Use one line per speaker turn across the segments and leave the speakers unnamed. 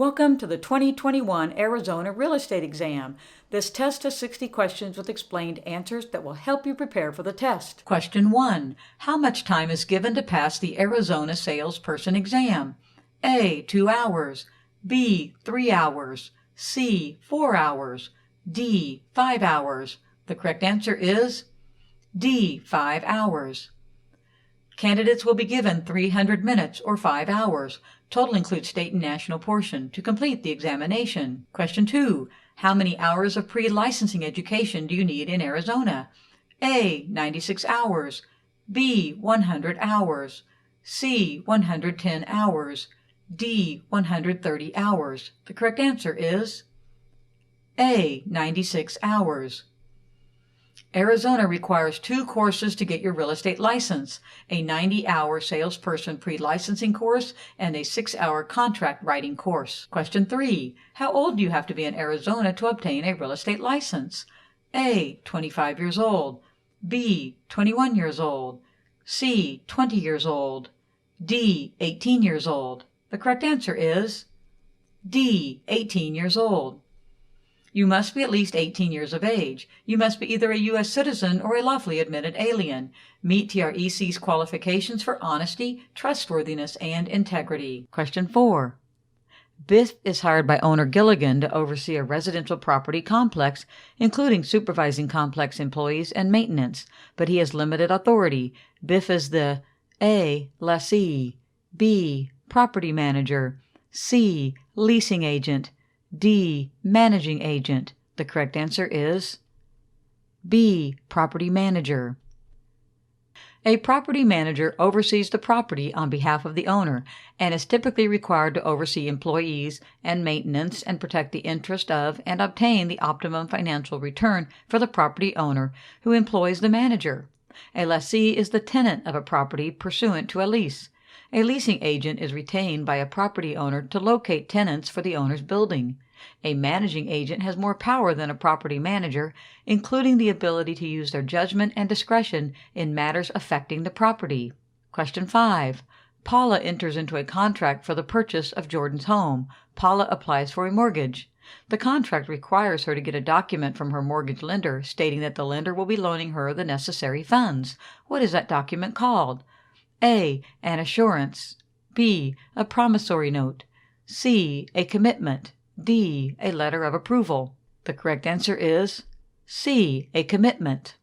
Welcome to the 2021 Arizona Real Estate Exam. This test has 60 questions with explained answers that will help you prepare for the test. Question 1. How much time is given to pass the Arizona Salesperson Exam? A. 2 hours. B. 3 hours. C. 4 hours. D. 5 hours. The correct answer is D. 5 hours. Candidates will be given 300 minutes or 5 hours. Total includes state and national portion to complete the examination. Question 2. How many hours of pre-licensing education do you need in Arizona? A. 96 hours. B. 100 hours. C. 110 hours. D. 130 hours. The correct answer is A. 96 hours. Arizona requires 2 courses to get your real estate license, a 90-hour salesperson pre-licensing course and a 6-hour contract writing course. Question 3. How old do you have to be in Arizona to obtain a real estate license? A. 25 years old. B. 21 years old. C. 20 years old. D. 18 years old. The correct answer is D. 18 years old. You must be at least 18 years of age. You must be either a U.S. citizen or a lawfully admitted alien. Meet DREJ's qualifications for honesty, trustworthiness, and integrity. Question 4. Biff is hired by owner Gilligan to oversee a residential property complex, including supervising complex employees and maintenance, but he has limited authority. Biff is the A. Lessee, B. Property manager, C. Leasing agent, D. Managing agent. The correct answer is B. Property manager. A property manager oversees the property on behalf of the owner and is typically required to oversee employees and maintenance and protect the interest of and obtain the optimum financial return for the property owner who employs the manager. A lessee is the tenant of a property pursuant to a lease. A leasing agent is retained by a property owner to locate tenants for the owner's building. A managing agent has more power than a property manager, including the ability to use their judgment and discretion in matters affecting the property. Question 5. Paula enters into a contract for the purchase of Jordan's home. Paula applies for a mortgage. The contract requires her to get a document from her mortgage lender stating that the lender will be loaning her the necessary funds. What is that document called? A. An assurance. B. A promissory note. C. A commitment. D. A letter of approval. The correct answer is C. A commitment.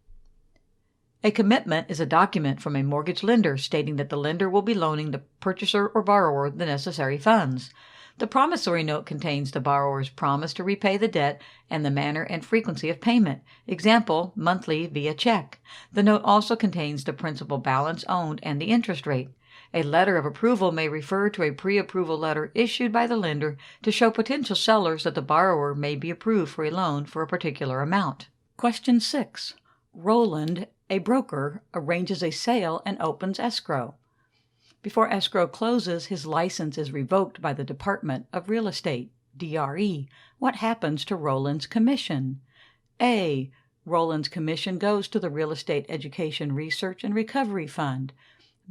A commitment is a document from a mortgage lender stating that the lender will be loaning the purchaser or borrower the necessary funds. The promissory note contains the borrower's promise to repay the debt and the manner and frequency of payment. Example, monthly via check. The note also contains the principal balance owed and the interest rate. A letter of approval may refer to a pre-approval letter issued by the lender to show potential sellers that the borrower may be approved for a loan for a particular amount. Question 6. Roland, a broker, arranges a sale and opens escrow. Before escrow closes, his license is revoked by the Department of Real Estate, DRE. What happens to Roland's commission? A. Roland's commission goes to the Real Estate Education Research and Recovery Fund.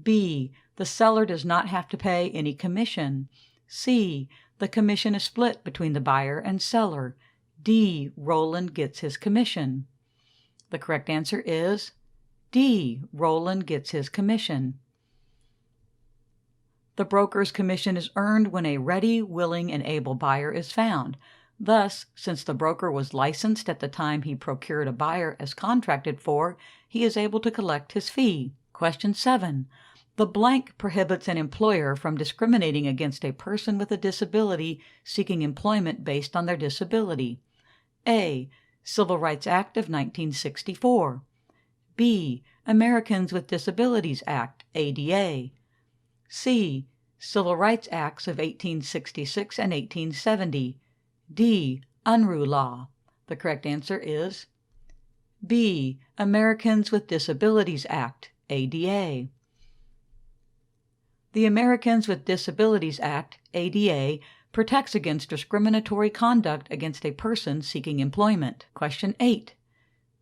B. The seller does not have to pay any commission. C. The commission is split between the buyer and seller. D. Roland gets his commission. The correct answer is D. Roland gets his commission. The broker's commission is earned when a ready, willing, and able buyer is found. Thus, since the broker was licensed at the time he procured a buyer as contracted for, he is able to collect his fee. Question 7. The blank prohibits an employer from discriminating against a person with a disability seeking employment based on their disability. A. Civil Rights Act of 1964. B. Americans with Disabilities Act, ADA. C. Civil Rights Acts of 1866 and 1870. D. Unruh Law. The correct answer is B. Americans with Disabilities Act, ADA. The Americans with Disabilities Act, ADA, protects against discriminatory conduct against a person seeking employment. Question 8.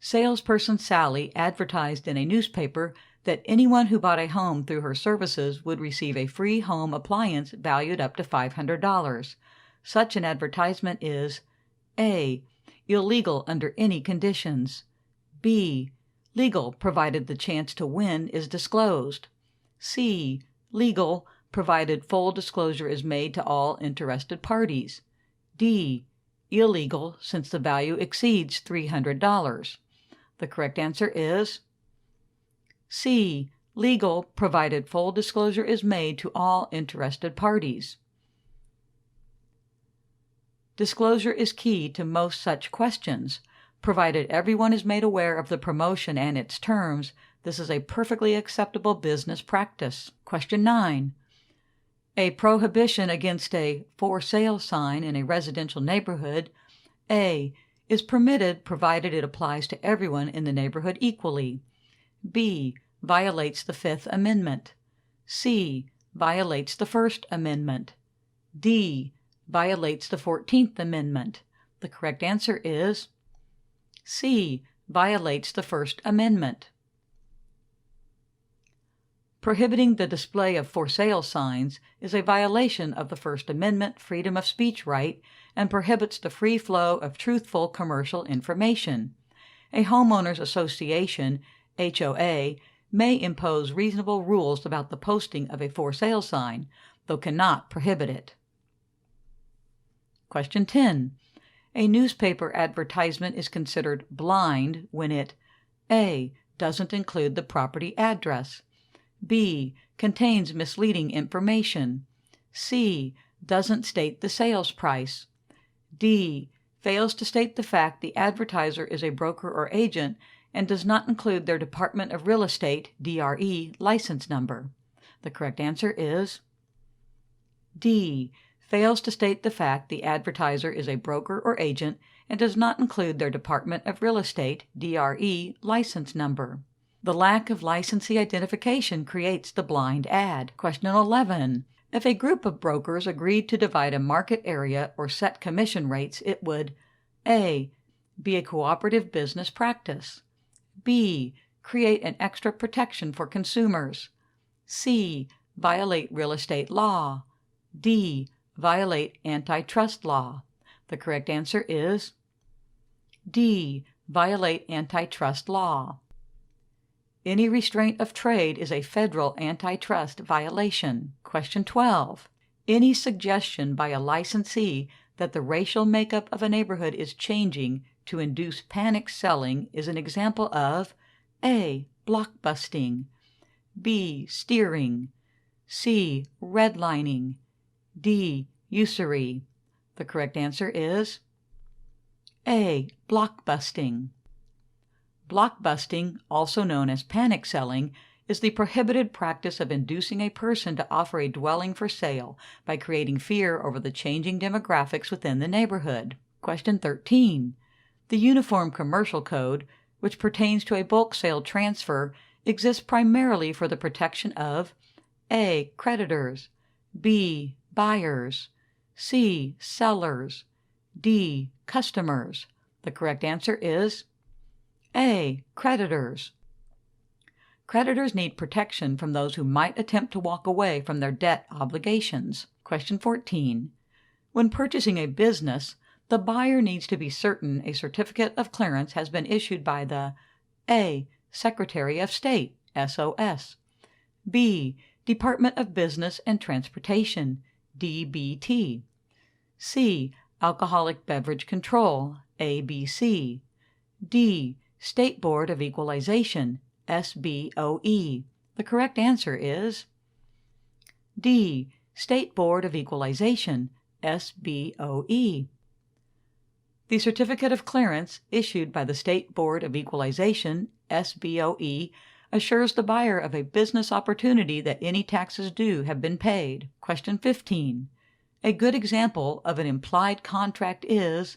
Salespersen Sally advertised in a newspaper that anyone who bought a home through her services would receive a free home appliance valued up to $500. Such an advertisement is A. Illegal under any conditions. B. Legal provided the chance to win is disclosed. C. Legal provided full disclosure is made to all interested parties. D. Illegal since the value exceeds $300. The correct answer is C. Legal provided full disclosure is made to all interested parties. Disclosure is key to most such questions. Provided everyone is made aware of the promotion and its terms, this is a perfectly acceptable business practice. Question 9. A prohibition against a for sale sign in a residential neighborhood, A, is permitted provided it applies to everyone in the neighborhood equally. B, violates the Fifth Amendment. C, violates the First Amendment. D, violates the 14th Amendment. The correct answer is C, violates the First Amendment. Prohibiting the display of for sale signs is a violation of the First Amendment freedom of speech right and prohibits the free flow of truthful commercial information. A homeowners association, HOA, may impose reasonable rules about the posting of a for sale sign, though cannot prohibit it. Question 10. A newspaper advertisement is considered blind when it A, doesn't include the property address. B, contains misleading information. C, doesn't state the sales price. D, fails to state the fact the advertiser is a broker or agent and does not include their Department of Real Estate, DRE, license number. The correct answer is D, fails to state the fact the advertiser is a broker or agent and does not include their Department of Real Estate, DRE, license number. The lack of licensee identification creates the blind ad. Question 11. If a group of brokers agreed to divide a market area or set commission rates, it would A, be a cooperative business practice. B, create an extra protection for consumers. C, violate real estate law. D, violate antitrust law. The correct answer is D, violate antitrust law. Any restraint of trade is a federal antitrust violation. Question 12. Any suggestion by a licensee that the racial makeup of a neighborhood is changing to induce panic selling is an example of A, blockbusting, B, steering, C, redlining, D, usury. The correct answer is A, blockbusting. Blockbusting, also known as panic selling, is the prohibited practice of inducing a person to offer a dwelling for sale by creating fear over the changing demographics within the neighborhood. Question 13. The Uniform Commercial Code, which pertains to a bulk sale transfer, exists primarily for the protection of A, creditors, B, buyers, C, sellers, D, customers. The correct answer is A, creditors. Creditors need protection from those who might attempt to walk away from their debt obligations. Question 14. When purchasing a business, the buyer needs to be certain a certificate of clearance has been issued by the A, Secretary of State, SOS, B, Department of Business and Transportation, DBT, C, Alcoholic Beverage Control, ABC, D, State Board of Equalization, SBOE. The correct answer is D, State Board of Equalization, SBOE. The Certificate of Clearance issued by the State Board of Equalization, SBOE, assures the buyer of a business opportunity that any taxes due have been paid. Question 15. A good example of an implied contract is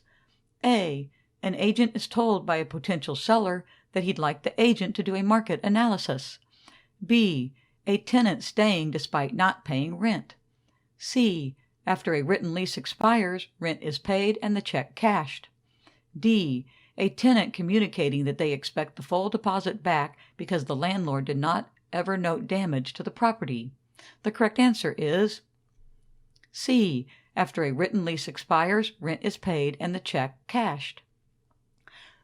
A, an agent is told by a potential seller that he'd like the agent to do a market analysis. B, a tenant staying despite not paying rent. C, after a written lease expires, rent is paid and the check cashed. D, a tenant communicating that they expect the full deposit back because the landlord did not ever note damage to the property. The correct answer is C, After a written lease expires, rent is paid and the check cashed.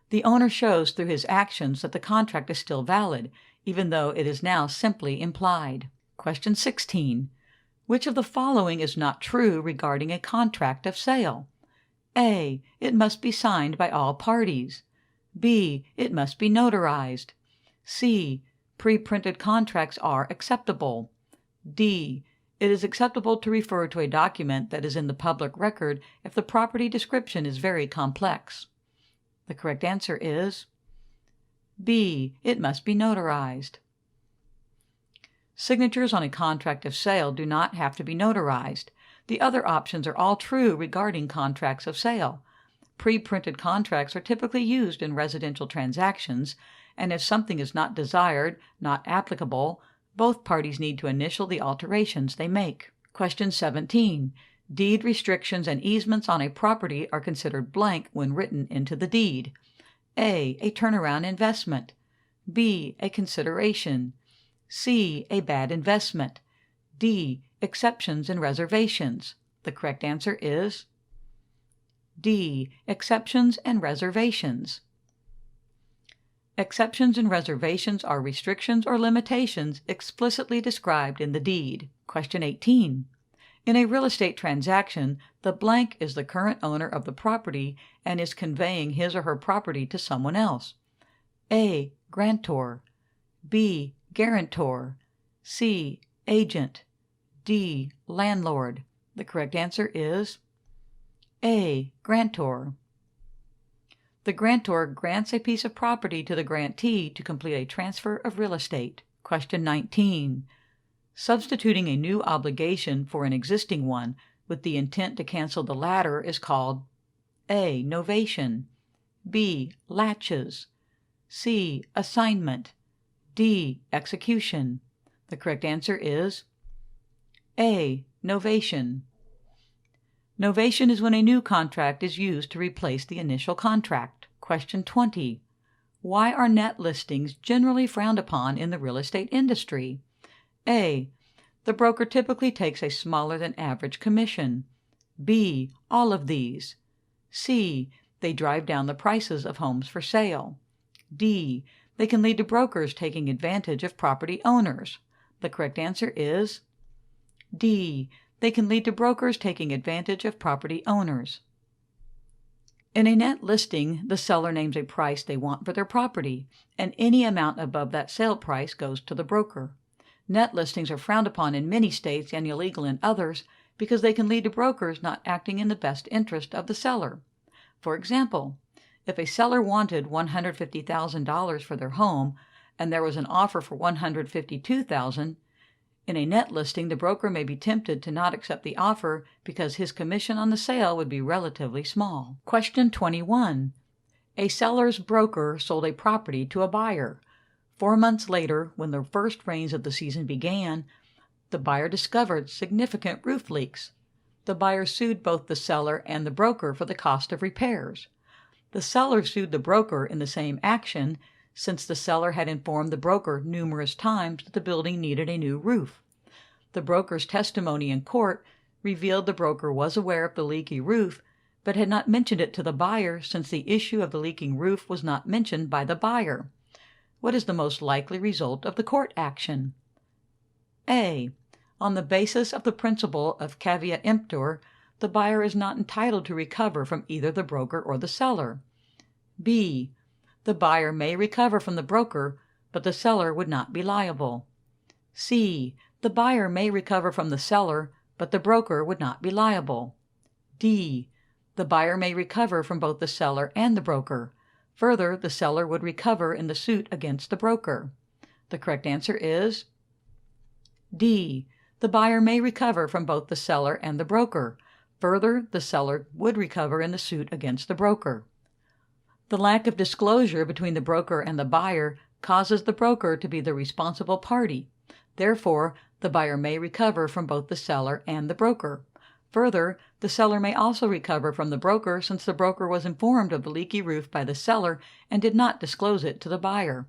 The owner shows through his actions that the contract is still valid, even though it is now simply implied. Question 16. Which of the following is not true regarding a contract of sale? A. It must be signed by all parties. B. It must be notarized. C. Pre-printed contracts are acceptable. D. It is acceptable to refer to a document that is in the public record if the property description is very complex. The correct answer is B. It must be notarized. Signatures on a contract of sale do not have to be notarized. The other options are all true regarding contracts of sale. Pre-printed contracts are typically used in residential transactions, and if something is not desired, not applicable, both parties need to initial the alterations they make. Question 17. Deed restrictions and easements on a property are considered blank when written into the deed. A. A turnaround investment. B. A consideration. C. A bad investment. D. Exceptions and reservations. The correct answer is D. Exceptions and reservations. Exceptions and reservations are restrictions or limitations explicitly described in the deed. Question 18. In a real estate transaction, the blank is the current owner of the property and is conveying his or her property to someone else. A. Grantor. B. Guarantor. C. Agent. D. Landlord. The correct answer is A. Grantor. The grantor grants a piece of property to the grantee to complete a transfer of real estate. Question 19. Substituting a new obligation for an existing one with the intent to cancel the latter is called A. Novation. B. Laches. C. Assignment. D. Execution. The correct answer is A. Novation. Novation is when a new contract is used to replace the initial contract. Question 20. Why are net listings generally frowned upon in the real estate industry? A. The broker typically takes a smaller than average commission. B. All of these. C. They drive down the prices of homes for sale. D. They can lead to brokers taking advantage of property owners. The correct answer is D. They can lead to brokers taking advantage of property owners. In a net listing, the seller names a price they want for their property, and any amount above that sale price goes to the broker. Net listings are frowned upon in many states and illegal in others because they can lead to brokers not acting in the best interest of the seller. For example, if a seller wanted $150,000 for their home and there was an offer for $152,000, in a net listing, the broker may be tempted to not accept the offer because his commission on the sale would be relatively small. Question 21. A seller's broker sold a property to a buyer. 4 months later, when the first rains of the season began, the buyer discovered significant roof leaks. The buyer sued both the seller and the broker for the cost of repairs. The seller sued the broker in the same action, since the seller had informed the broker numerous times that the building needed a new roof. The broker's testimony in court revealed the broker was aware of the leaky roof, but had not mentioned it to the buyer since the issue of the leaking roof was not mentioned by the buyer. What is the most likely result of the court action? A. On the basis of the principle of caveat emptor, the buyer is not entitled to recover from either the broker or the seller. B. The buyer may recover from the broker, but the seller would not be liable. C. The buyer may recover from the seller, but the broker would not be liable. D. The buyer may recover from both the seller and the broker. Further, the seller would recover in the suit against the broker. The correct answer is D. The buyer may recover from both the seller and the broker. Further, the seller would recover in the suit against the broker. The lack of disclosure between the broker and the buyer causes the broker to be the responsible party. Therefore, the buyer may recover from both the seller and the broker. Further, the seller may also recover from the broker since the broker was informed of the leaky roof by the seller and did not disclose it to the buyer.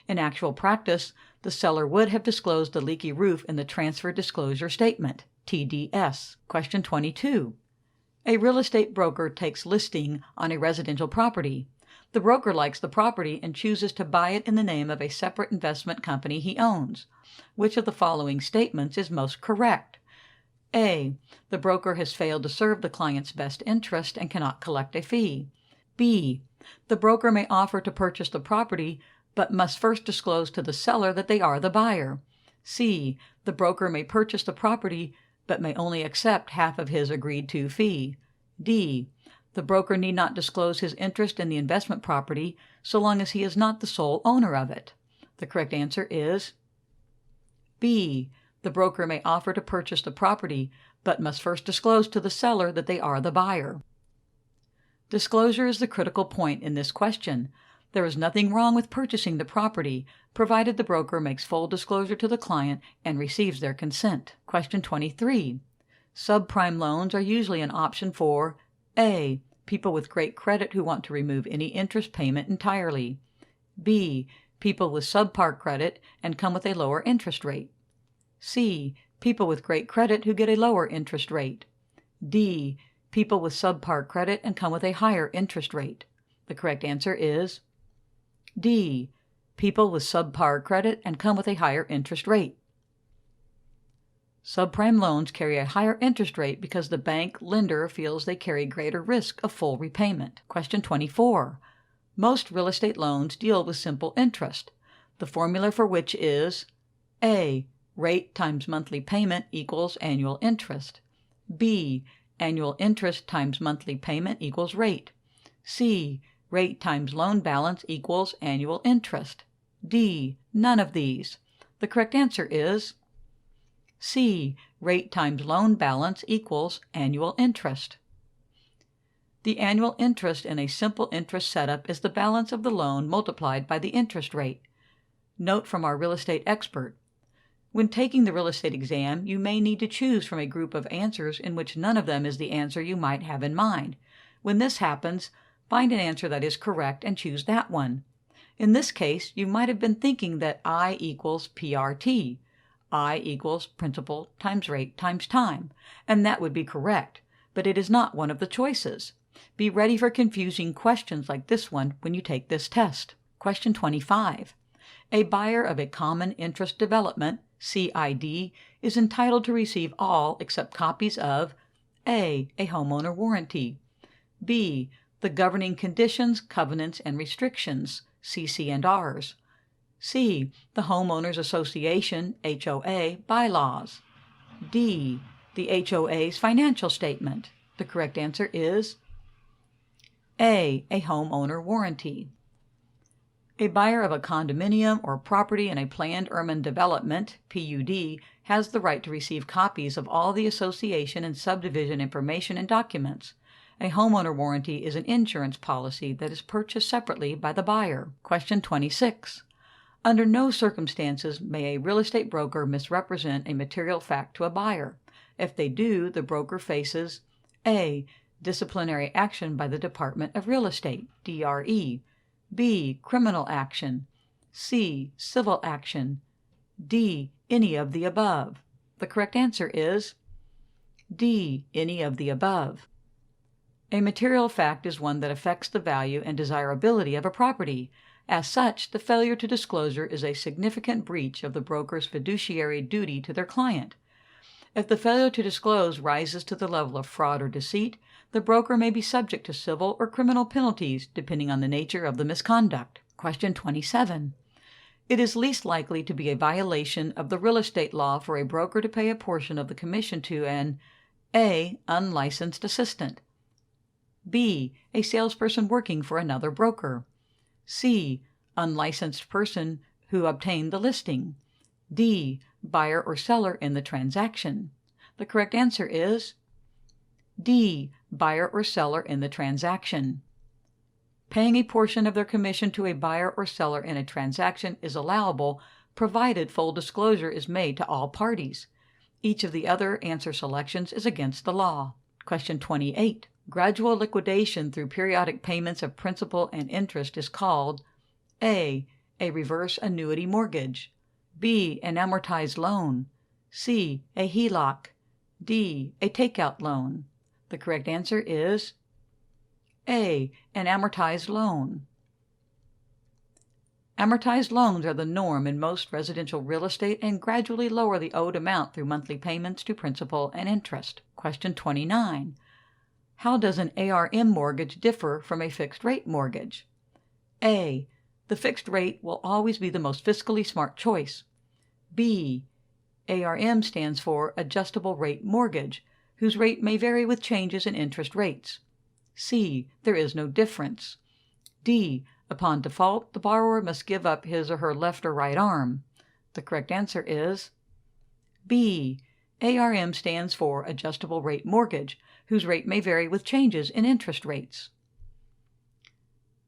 In actual practice, the seller would have disclosed the leaky roof in the Transfer Disclosure Statement, TDS. Question 22. A real estate broker takes listing on a residential property. The broker likes the property and chooses to buy it in the name of a separate investment company he owns. Which of the following statements is most correct? A. The broker has failed to serve the client's best interest and cannot collect a fee. B. The broker may offer to purchase the property but must first disclose to the seller that they are the buyer. C. The broker may purchase the property but may only accept half of his agreed-to fee. D. The broker need not disclose his interest in the investment property so long as he is not the sole owner of it. The correct answer is B. The broker may offer to purchase the property but must first disclose to the seller that they are the buyer. Disclosure is the critical point in this question. There is nothing wrong with purchasing the property, provided the broker makes full disclosure to the client and receives their consent. Question 23. Subprime loans are usually an option for A. People with great credit who want to remove any interest payment entirely. B. People with subpar credit and come with a lower interest rate. C. People with great credit who get a lower interest rate. D. People with subpar credit and come with a higher interest rate. The correct answer is D. People with subpar credit and come with a higher interest rate. Subprime loans carry a higher interest rate because the bank lender feels they carry greater risk of full repayment. Question 24. Most real estate loans deal with simple interest, the formula for which is A. Rate times monthly payment equals annual interest. B. Annual interest times monthly payment equals rate. C. Rate times loan balance equals annual interest. D. None of these. The correct answer is C. Rate times loan balance equals annual interest. The annual interest in a simple interest setup is the balance of the loan multiplied by the interest rate. Note from our real estate expert. When taking the real estate exam, you may need to choose from a group of answers in which none of them is the answer you might have in mind. When this happens, find an answer that is correct and choose that one. In this case, you might have been thinking that I equals PRT. I equals principal times rate times time, and that would be correct, but it is not one of the choices. Be ready for confusing questions like this one when you take this test. Question 25. A buyer of a common interest development, CID, is entitled to receive all except copies of A. A homeowner warranty. B. The governing conditions, covenants, and restrictions, CC&Rs. C. The Homeowners Association, HOA, bylaws. D. The HOA's financial statement. The correct answer is A. A homeowner warranty. A buyer of a condominium or property in a planned urban development, PUD, has the right to receive copies of all the association and subdivision information and documents. A homeowner warranty is an insurance policy that is purchased separately by the buyer. Question 26. Under no circumstances may a real estate broker misrepresent a material fact to a buyer. If they do, the broker faces A. Disciplinary action by the Department of Real Estate, DRE. B. Criminal action. C. Civil action. D. Any of the above. The correct answer is D. Any of the above. A material fact is one that affects the value and desirability of a property. As such, the failure to disclosure is a significant breach of the broker's fiduciary duty to their client. If the failure to disclose rises to the level of fraud or deceit, the broker may be subject to civil or criminal penalties depending on the nature of the misconduct. Question 27. It is least likely to be a violation of the real estate law for a broker to pay a portion of the commission to an A. Unlicensed assistant. B. A salesperson working for another broker. C. Unlicensed person who obtained the listing. D. Buyer or seller in the transaction. The correct answer is D. Buyer or seller in the transaction. Paying a portion of their commission to a buyer or seller in a transaction is allowable provided full disclosure is made to all parties. Each of the other answer selections is against the law. Question 28. Gradual liquidation through periodic payments of principal and interest is called A. A reverse annuity mortgage. B. An amortized loan. C. A HELOC. D. A takeout loan. The correct answer is A, an amortized loan. Amortized loans are the norm in most residential real estate and gradually lower the owed amount through monthly payments to principal and interest. Question 29. How does an ARM mortgage differ from a fixed-rate mortgage? A. The fixed rate will always be the most fiscally smart choice. B. ARM stands for Adjustable Rate Mortgage, whose rate may vary with changes in interest rates. C. There is no difference. D. Upon default, the borrower must give up his or her left or right arm. The correct answer is B. ARM stands for Adjustable Rate Mortgage, whose rate may vary with changes in interest rates.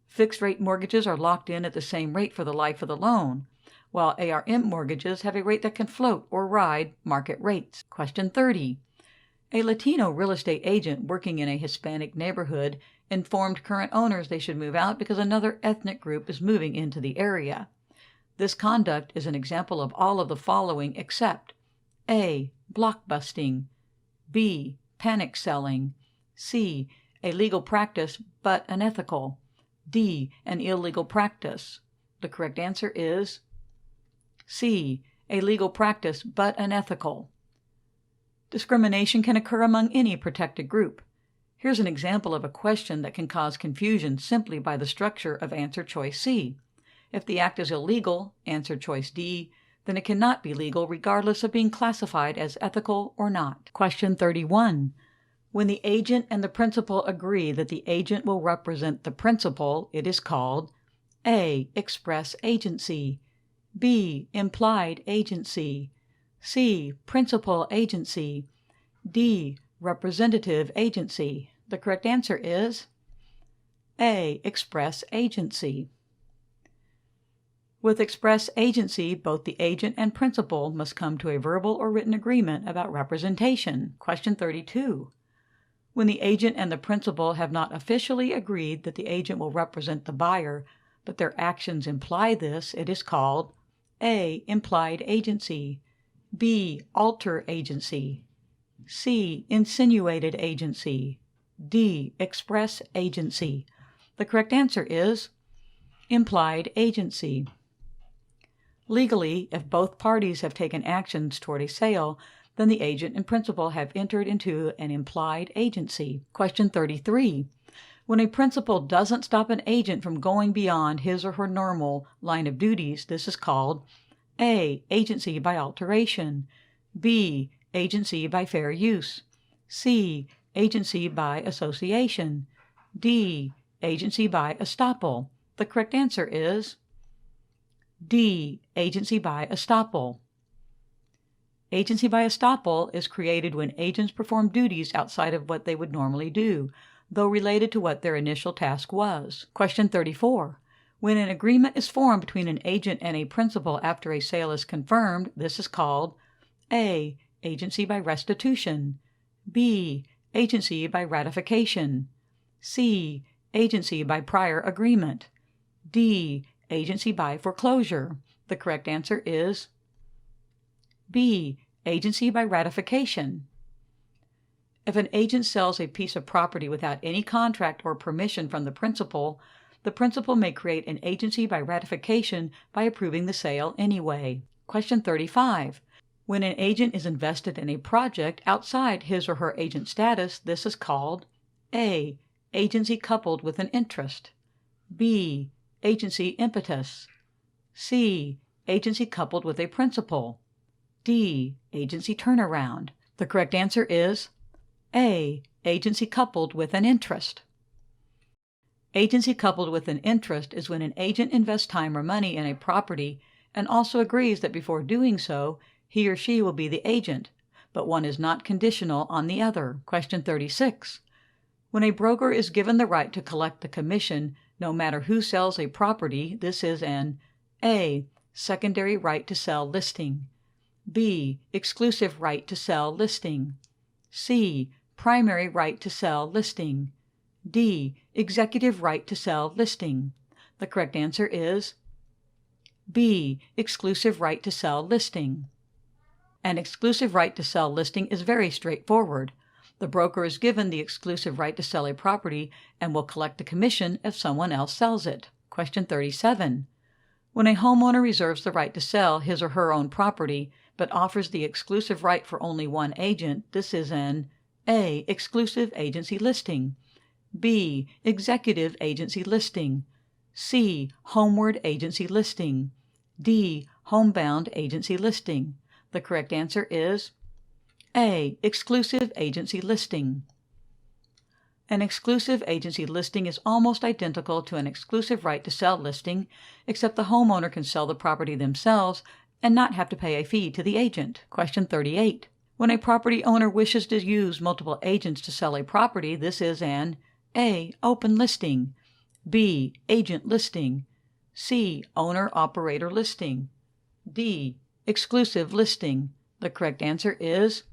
Fixed-rate mortgages are locked in at the same rate for the life of the loan, while ARM mortgages have a rate that can float or ride market rates. Question 30. A Latino real estate agent working in a Hispanic neighborhood informed current owners they should move out because another ethnic group is moving into the area. This conduct is an example of all of the following except A. Blockbusting, B. Panic selling, C. A legal practice but unethical, D. An illegal practice. The correct answer is C. A legal practice but unethical. Discrimination can occur among any protected group. Here's an example of a question that can cause confusion simply by the structure of answer choice C. If the act is illegal, answer choice D, then it cannot be legal regardless of being classified as ethical or not. Question 31. When the agent and the principal agree that the agent will represent the principal, it is called A. Express agency, B. Implied agency, C. Principal agency, D. Representative agency. The correct answer is A. Express agency. With express agency, both the agent and principal must come to a verbal or written agreement about representation. Question 32. When the agent and the principal have not officially agreed that the agent will represent the buyer, but their actions imply this, it is called A. Implied agency, B. Alter agency, C. Insinuated agency, D. Express agency. The correct answer is implied agency. Legally, if both parties have taken actions toward a sale, then the agent and principal have entered into an implied agency. Question 33. When a principal doesn't stop an agent from going beyond his or her normal line of duties, this is called A. Agency by alteration, B. Agency by fair use, C. Agency by association, D. Agency by estoppel. The correct answer is D. Agency by estoppel. Agency by estoppel is created when agents perform duties outside of what they would normally do, though related to what their initial task was. Question 34. When an agreement is formed between an agent and a principal after a sale is confirmed, this is called A. Agency by restitution, B. Agency by ratification, C. Agency by prior agreement, D. Agency by foreclosure. The correct answer is B. Agency by ratification. If an agent sells a piece of property without any contract or permission from the principal may create an agency by ratification by approving the sale anyway. Question 35. When an agent is invested in a project outside his or her agent status, this is called A. Agency coupled with an interest, B. Agency impetus, C. Agency coupled with a principal, D. Agency turnaround. The correct answer is A. Agency coupled with an interest. Agency coupled with an interest is when an agent invests time or money in a property and also agrees that before doing so, he or she will be the agent, but one is not conditional on the other. Question 36. When a broker is given the right to collect the commission no matter who sells a property, this is an A. Secondary right to sell listing, B. Exclusive right to sell listing, C. Primary right to sell listing, D. Executive right to sell listing. The correct answer is B. Exclusive right to sell listing. An exclusive right to sell listing is very straightforward. The broker is given the exclusive right to sell a property and will collect the commission if someone else sells it. Question 37. When a homeowner reserves the right to sell his or her own property, but offers the exclusive right for only one agent, this is an A. Exclusive agency listing, B. Executive agency listing, C. Homeward agency listing, D. Homebound agency listing. The correct answer is A. Exclusive agency listing. An exclusive agency listing is almost identical to an exclusive right to sell listing, except the homeowner can sell the property themselves and not have to pay a fee to the agent. Question 38. When a property owner wishes to use multiple agents to sell a property, this is an A. Open listing, B. Agent listing, C. Owner-operator listing, D. Exclusive listing. The correct answer is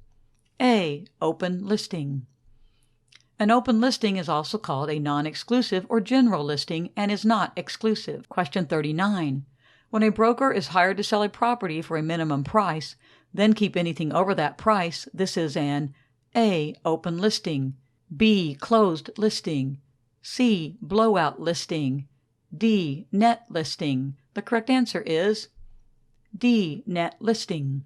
A. Open listing. An open listing is also called a non-exclusive or general listing and is not exclusive. Question 39. When a broker is hired to sell a property for a minimum price, then keep anything over that price, this is an A. Open listing, B. Closed listing, C. Blowout listing, D. Net listing. The correct answer is D. Net listing.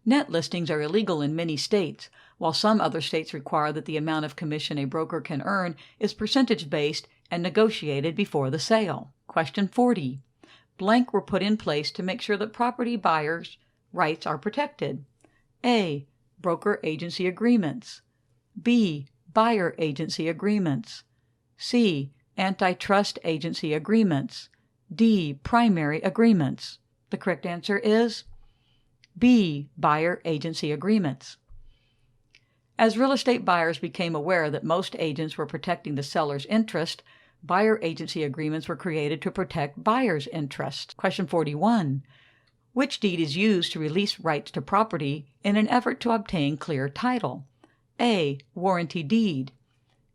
Net listings are illegal in many states, while some other states require that the amount of commission a broker can earn is percentage-based and negotiated before the sale. Question 40. Blank were put in place to make sure that property buyers' rights are protected. A. Broker agency agreements, B. Buyer agency agreements, C. Antitrust agency agreements, D. Primary agreements. The correct answer is B. Buyer agency agreements. As real estate buyers became aware that most agents were protecting the seller's interest, buyer agency agreements were created to protect buyer's interest. Question 41. Which deed is used to release rights to property in an effort to obtain clear title? A. Warranty deed,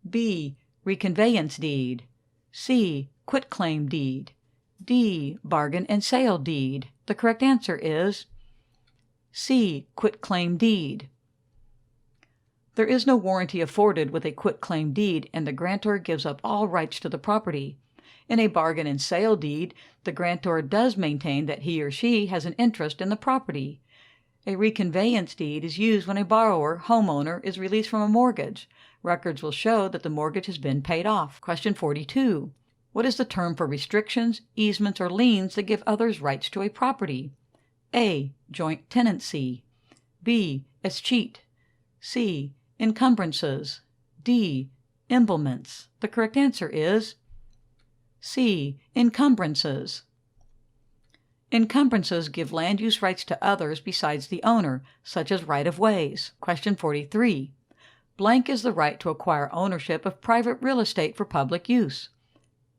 B. Reconveyance deed, C. Quitclaim deed, D. Bargain and sale deed. The correct answer is C. Quitclaim deed. There is no warranty afforded with a quitclaim deed, and the grantor gives up all rights to the property. In a bargain and sale deed, the grantor does maintain that he or she has an interest in the property. A reconveyance deed is used when a borrower, homeowner, is released from a mortgage. Records will show that the mortgage has been paid off. Question 42. What is the term for restrictions, easements, or liens that give others rights to a property? A. Joint tenancy, B. Escheat, C. Encumbrances, D. Emblements. The correct answer is C. Encumbrances. Encumbrances give land use rights to others besides the owner, such as right-of-ways. Question 43. Blank is the right to acquire ownership of private real estate for public use.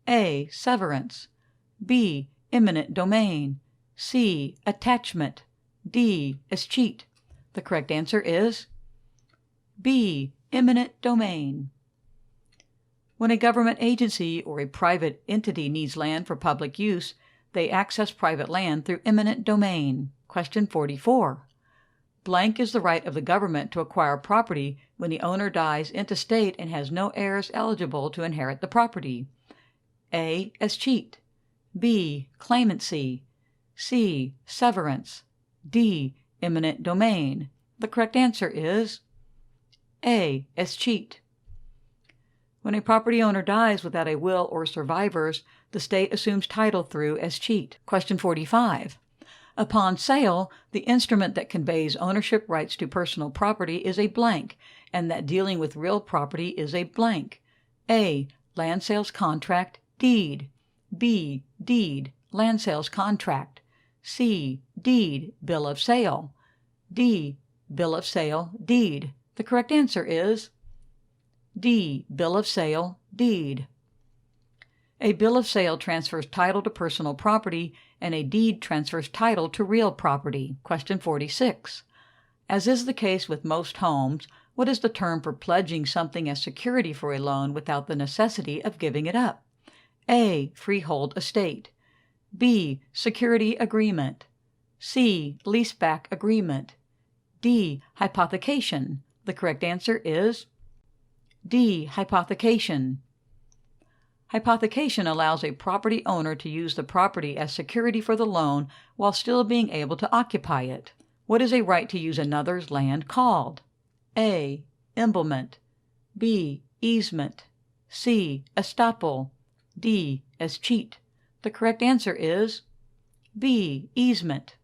A. Severance, B. Eminent domain, C. Attachment, D. Escheat. The correct answer is B. Eminent domain. When a government agency or a private entity needs land for public use, they access private land through eminent domain. Question 44. Blank is the right of the government to acquire property when the owner dies intestate and has no heirs eligible to inherit the property. A. Escheat, B. Claimancy, C. Severance, D. Eminent domain. The correct answer is A. Escheat. When a property owner dies without a will or survivors, the state assumes title through escheat. Question 45. Upon sale, the instrument that conveys ownership rights to personal property is a blank, and that dealing with real property is a blank. A. Land sales contract, deed, B. Deed, land sales contract, C. Deed, bill of sale, D. Bill of sale, deed. The correct answer is D. Bill of sale, deed. A bill of sale transfers title to personal property, and a deed transfers title to real property. Question 46. As is the case with most homes, what is the term for pledging something as security for a loan without the necessity of giving it up? A. Freehold estate, B. Security agreement, C. Leaseback agreement, D. Hypothecation. The correct answer is D. Hypothecation. Hypothecation allows a property owner to use the property as security for the loan while still being able to occupy it. What is a right to use another's land called? A. Emblement. B. Easement. C. Estoppel. D. Escheat. The correct answer is B. Easement.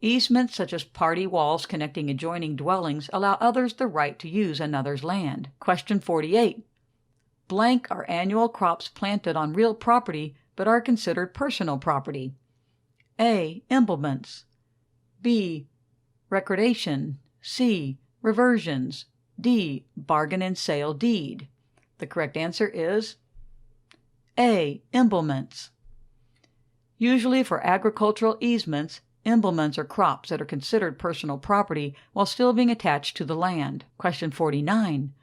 Easements such as party walls connecting adjoining dwellings allow others the right to use another's land. Question 48. Blank are annual crops planted on real property but are considered personal property. A. Implements. B. Recordation. C. Reversions. D. Bargain and sale deed. The correct answer is A. Implements. Usually for agricultural easements, implements are crops that are considered personal property while still being attached to the land. Question 49.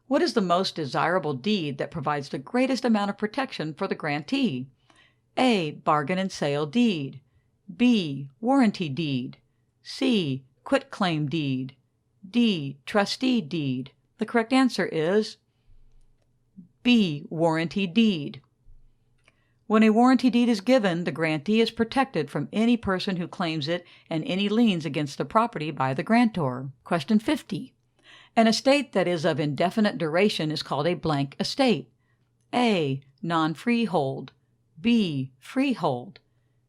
What is the most desirable deed that provides the greatest amount of protection for the grantee? A. Bargain and sale deed. B. Warranty deed. C. Quitclaim deed. D. Trustee deed. The correct answer is B. Warranty deed. When a warranty deed is given, the grantee is protected from any person who claims it and any liens against the property by the grantor. Question 50. An estate that is of indefinite duration is called a blank estate. A. Non-freehold. B. Freehold.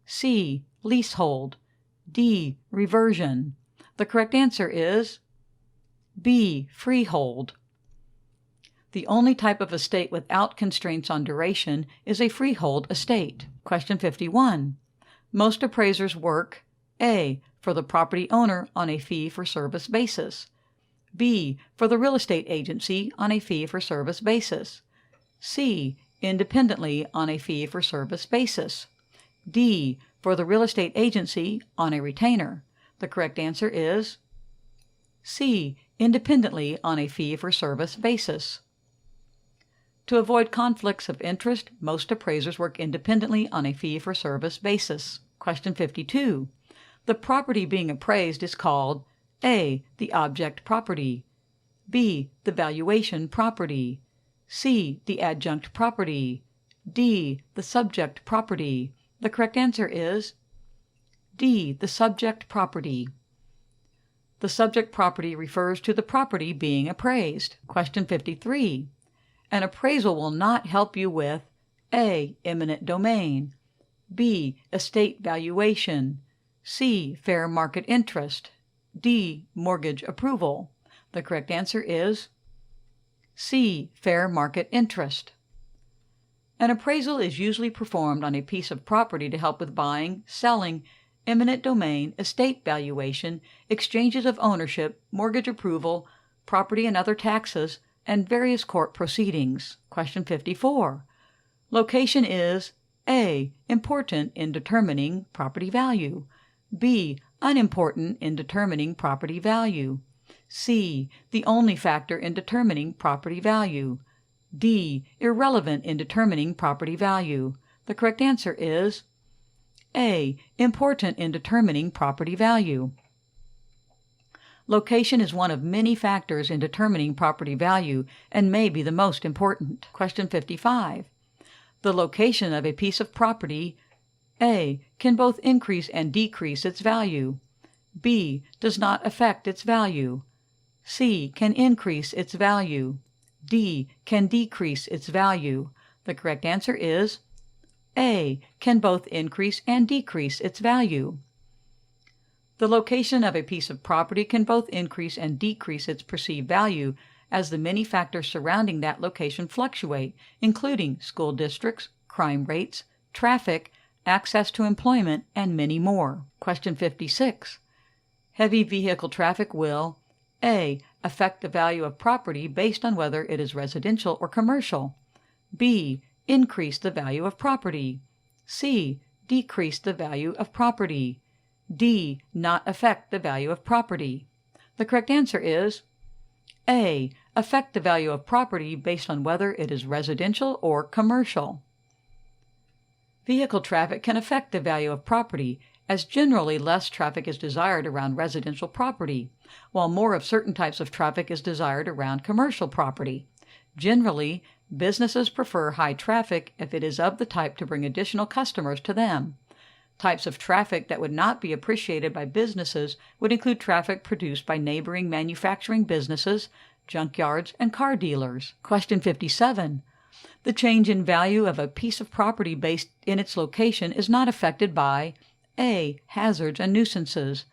C. Leasehold. D. Reversion. The correct answer is B. Freehold. The only type of estate without constraints on duration is a freehold estate. Question 51. Most appraisers work A. For the property owner on a fee-for-service basis. B. For the real estate agency on a fee-for-service basis. C. Independently on a fee-for-service basis. D. For the real estate agency on a retainer. The correct answer is C. Independently on a fee-for-service basis. To avoid conflicts of interest, most appraisers work independently on a fee-for-service basis. Question 52. The property being appraised is called A. The object property. B. The valuation property. C. The adjunct property. D. The subject property. The correct answer is D. The subject property. The subject property refers to the property being appraised. Question 53. An appraisal will not help you with A. Eminent domain. B. Estate valuation. C. Fair market interest. D. Mortgage approval. The correct answer is C. Fair market interest. An appraisal is usually performed on a piece of property to help with buying, selling, eminent domain, estate valuation, exchanges of ownership, mortgage approval, property and other taxes, and various court proceedings. Question 54. Location is A. Important in determining property value. B. Unimportant in determining property value. C. The only factor in determining property value. D. Irrelevant in determining property value. The correct answer is A. Important in determining property value. Location is one of many factors in determining property value and may be the most important. Question 55. The location of a piece of property A. Can both increase and decrease its value. B. Does not affect its value. C. Can increase its value. D. Can decrease its value. The correct answer is A. Can both increase and decrease its value. The location of a piece of property can both increase and decrease its perceived value as the many factors surrounding that location fluctuate, including school districts, crime rates, traffic, access to employment, and many more. Question 56. Heavy vehicle traffic will A. Affect the value of property based on whether it is residential or commercial. B. Increase the value of property. C. Decrease the value of property. D. Not affect the value of property. The correct answer is A. Affect the value of property based on whether it is residential or commercial. Vehicle traffic can affect the value of property, as generally less traffic is desired around residential property, while more of certain types of traffic is desired around commercial property. Generally, businesses prefer high traffic if it is of the type to bring additional customers to them. Types of traffic that would not be appreciated by businesses would include traffic produced by neighboring manufacturing businesses, junkyards, and car dealers. Question 57. The change in value of a piece of property based in its location is not affected by A. Hazards and nuisances,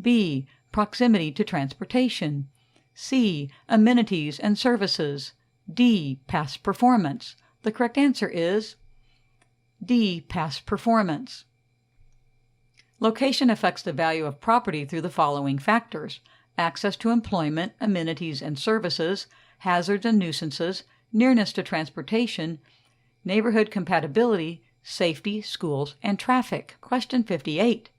B. Proximity to transportation, C. Amenities and services, D. Past performance. The correct answer is D. Past performance. Location affects the value of property through the following factors: access to employment, amenities and services, hazards and nuisances, nearness to transportation, neighborhood compatibility, safety, schools, and traffic. Question 58.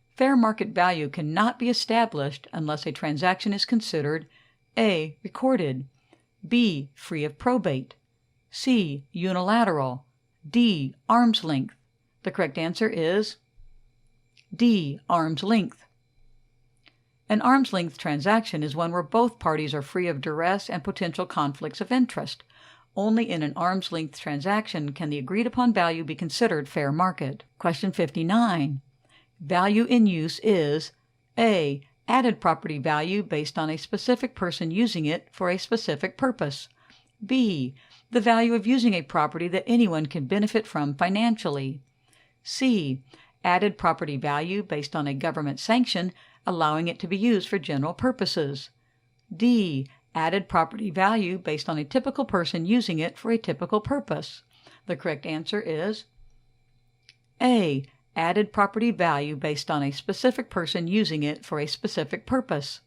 Fair market value cannot be established unless a transaction is considered A. Recorded, B. Free of probate, C. Unilateral, D. Arm's length. The correct answer is D. Arm's length. An arm's length transaction is one where both parties are free of duress and potential conflicts of interest. Only in an arm's length transaction can the agreed upon value be considered fair market. Question 59. Value in use is A. Added property value based on a specific person using it for a specific purpose, B. The value of using a property that anyone can benefit from financially, C. Added property value based on a government sanction allowing it to be used for general purposes, D. Added property value based on a typical person using it for a typical purpose. The correct answer is A. Added property value based on a specific person using it for a specific purpose.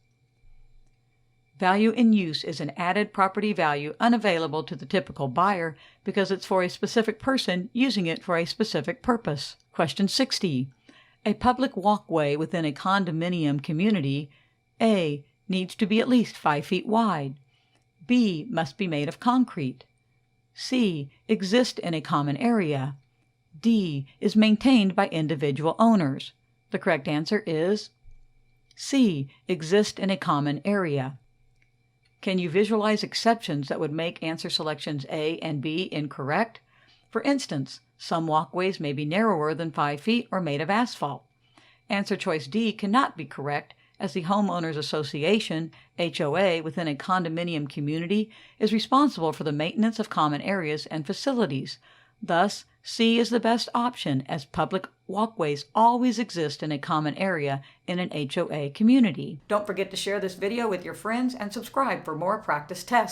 Value in use is an added property value unavailable to the typical buyer because it's for a specific person using it for a specific purpose. Question 60. A public walkway within a condominium community, A. needs to be at least 5 feet wide, B. must be made of concrete, C. exist in a common area, D. is maintained by individual owners. The correct answer is C. exist in a common area. Can you visualize exceptions that would make answer selections A and B incorrect? For instance, some walkways may be narrower than 5 feet or made of asphalt. Answer choice D cannot be correct, as the Homeowners Association, HOA, within a condominium community is responsible for the maintenance of common areas and facilities. Thus, C is the best option, as public walkways always exist in a common area in an HOA community. Don't forget to share this video with your friends and subscribe for more practice tests.